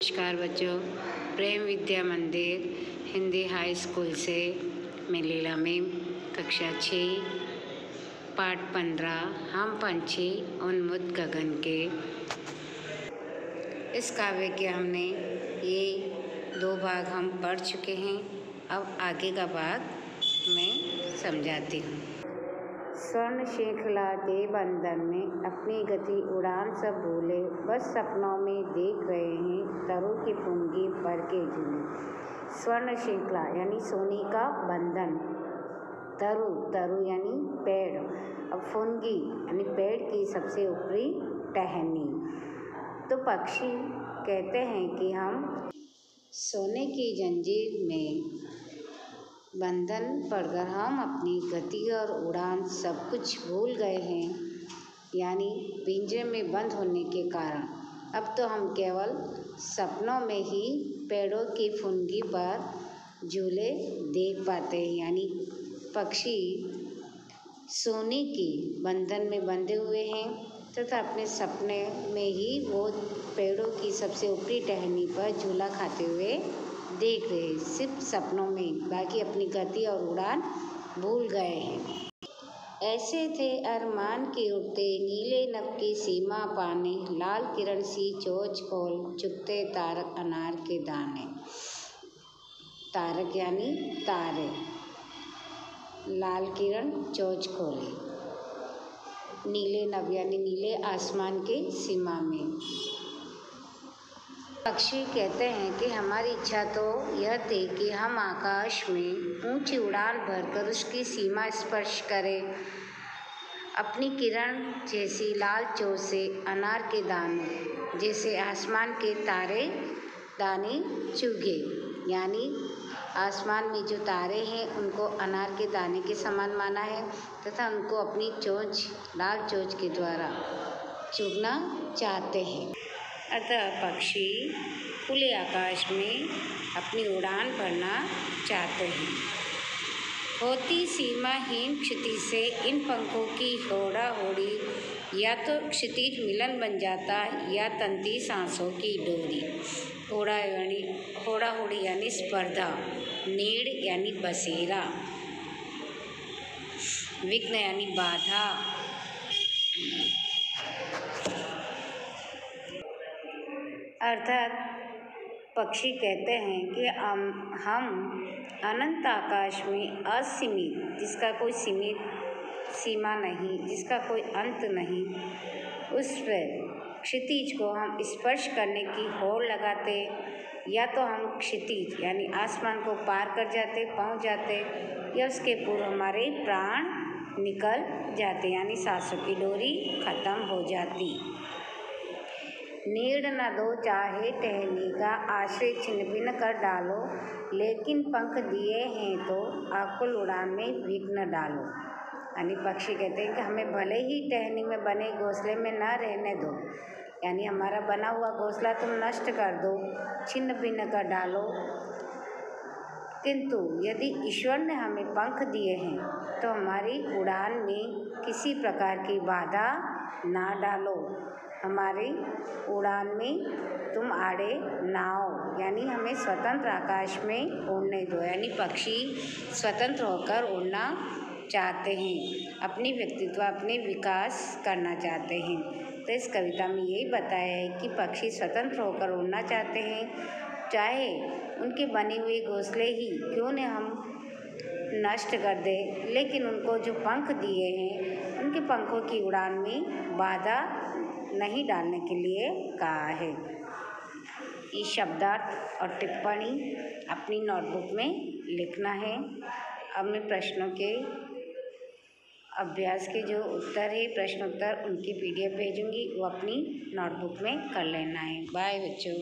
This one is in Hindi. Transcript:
नमस्कार बच्चों, प्रेम विद्या मंदिर हिंदी हाई स्कूल से मैं लीला मैम, कक्षा 6 पाठ 15 हम पंछी उन्मुक्त गगन के। इस काव्य के हमने ये 2 भाग हम पढ़ चुके हैं। अब आगे का भाग मैं समझाती हूँ। स्वर्ण श्रृंखला के बंधन में अपनी गति उड़ान सब भूले, बस सपनों में देख रहे हैं तरु की फुनगी पर के झूले। स्वर्ण श्रृंखला यानी सोने का बंधन, तरु यानी पेड़, अब फुनगी यानी पेड़ की सबसे ऊपरी टहनी। तो पक्षी कहते हैं कि हम सोने की जंजीर में बंधन पड़कर हम अपनी गति और उड़ान सब कुछ भूल गए हैं, यानी पिंजरे में बंद होने के कारण अब तो हम केवल सपनों में ही पेड़ों की फुनगी पर झूले देख पाते हैं। यानी पक्षी सोने की बंधन में बंधे हुए हैं तथा अपने सपने में ही वो पेड़ों की सबसे ऊपरी टहनी पर झूला खाते हुए देख रहे, सिर्फ सपनों में, बाकी अपनी गति और उड़ान भूल गए हैं। ऐसे थे अरमान के उड़ते नीले नभ की सीमा पाने, लाल किरण सी चोंच खोल चुगते तारक अनार के दाने। तारक यानी तारे, लाल किरण चोंच खोले, नीले नभ यानी नीले आसमान के सीमा में। पक्षी कहते हैं कि हमारी इच्छा तो यह थी कि हम आकाश में ऊंची उड़ान भरकर उसकी सीमा स्पर्श करें, अपनी किरण जैसी लाल चोंच से अनार के दानों जैसे आसमान के तारे दाने चुगे। यानी आसमान में जो तारे हैं उनको अनार के दाने के समान माना है तथा उनको अपनी चोंच, लाल चोंच के द्वारा चुगना चाहते हैं। अतः पक्षी खुले आकाश में अपनी उड़ान भरना चाहते हैं। होती सीमाहीन क्षितिज से इन पंखों की होड़ा होड़ी, या तो क्षितिज मिलन बन जाता या तंती सांसों की डोरी। होड़ा होड़ी यानी स्पर्धा, नीड़ यानी बसेरा, विघ्न यानी बाधा, अर्थात पक्षी कहते हैं कि हम अनंत आकाश में असीमित, जिसका कोई सीमित सीमा नहीं, जिसका कोई अंत नहीं, उस पर क्षितिज को हम स्पर्श करने की होड़ लगाते, या तो हम क्षितिज यानी आसमान को पार कर जाते, पहुंच जाते, या उसके पूर्व हमारे प्राण निकल जाते, यानी सांसों की डोरी खत्म हो जाती। नीड़ न दो चाहे टहनी का, आश्रय छिन्न भिन्न कर डालो, लेकिन पंख दिए हैं तो आकुल उड़ान में विघ्न डालो। यानी पक्षी कहते हैं कि हमें भले ही टहनी में बने घोंसले में न रहने दो, यानी हमारा बना हुआ घोंसला तुम नष्ट कर दो, छिन्न भिन्न कर डालो, किंतु यदि ईश्वर ने हमें पंख दिए हैं तो हमारी उड़ान में किसी प्रकार की बाधा ना डालो, हमारी उड़ान में तुम आड़े ना आओ, यानी हमें स्वतंत्र आकाश में उड़ने दो। यानी पक्षी स्वतंत्र होकर उड़ना चाहते हैं, अपनी व्यक्तित्व, अपने विकास करना चाहते हैं। तो इस कविता में यही बताया है कि पक्षी स्वतंत्र होकर उड़ना चाहते हैं, चाहे उनके बने हुए घोंसले ही क्यों न हम नष्ट कर दे, लेकिन उनको जो पंख दिए हैं उनके पंखों की उड़ान में बाधा नहीं डालने के लिए कहा है। ये शब्दार्थ और टिप्पणी अपनी नोटबुक में लिखना है। अब मैं प्रश्नों के अभ्यास के जो उत्तर है, प्रश्न उत्तर, उनकी PDF भेजूंगी, वो अपनी नोटबुक में कर लेना है। बाय बच्चों।